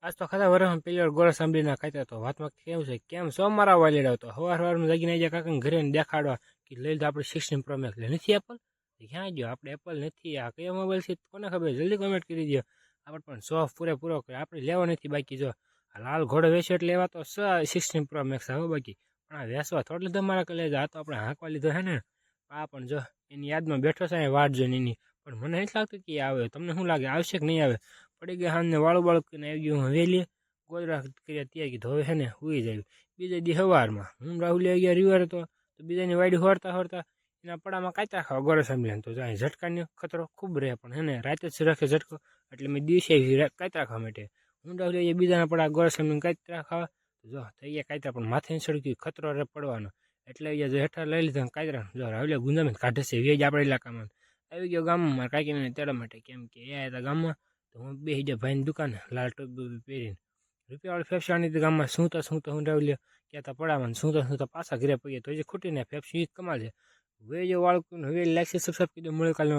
આજ તો ખાતા વર્ષમાં પહેલી વાર ગોરા સાંભળીને ખાતા તો વાતમાં કેવું છે કેમ સો મારા વાલીડા તો સવારમાં જાગીને આવી જાય કાકાને ઘરે દેખાડવા કે લઈ તો આપણે 16 પ્રો મેક્સ લે નથી એપલ ક્યાં ગયો આપણે એપલ નથી આ કયો મોબાઈલ છે કોને ખબર જલ્દી કોમેન્ટ કરી દો આપણે પણ શોખ પૂરેપૂરો કરે આપણે લેવો નથી બાકી જો આ લાલ ઘોડો વેચ્યો એટલે લેવા તો 16 પ્રો મેક્સ આવે બાકી પણ આ વેસવા થોડું તમારા કલે આ તો આપણે હાંકવા લીધો છે ને આ પણ જો એની યાદમાં બેઠો છે વાટ જોઈને એની પણ મને નથી લાગતું કે આવે તમને શું લાગે આવશે કે નહીં આવે પડી ગયા હાને વાળું કરીને આવી ગયું હવેલી ગોદરા કર્યા ત્યાં કીધું હવે હે ને હુઈ જાય બીજા દી સવારમાં હું રાહુલ આવી ગયા રિવર હતો તો બીજાની વાડી હોરતા એના પડામાં કાચા ખાવા ગોરે સાંભળ્યા તો અહીં ઝટકાનો ખતરો ખૂબ રહે પણ હે ને રાતે જ રાખે ઝટકો એટલે મેં દિવસે કાચરા ખાવા માટે હું રાહુલ આવી બીજાના પડા ગોરે સાંભળીને કાચરા ખાવા જો થઈ ગયા કાચરા પણ માથે સળગ્યું ખતરો રે પડવાનો એટલે જે હેઠળ લઈ લીધા કાચરા જો રાહુલ ગુંજામાં કાઢે છે વેજ આપણા ઇલાકામાં આવી ગયો ગામમાં કાંઈ તેડા માટે કેમ કે એ આવ્યા હતા ગામમાં તો હું બે જા ભાઈની દુકાને લાલ ટોપી પહેરીને રૂપિયાવાળી ફેફસાની ગામમાં શું તો હું રાહુલ્યો કહેતા પડામાં શું તો પાછા ઘરે પડીએ તો જે ખૂટીને ફેફસી કમાલ છે હવે જો વાળું હવે લાઈક સબસ્ક્રાઈબ કરી દો મળે કાલે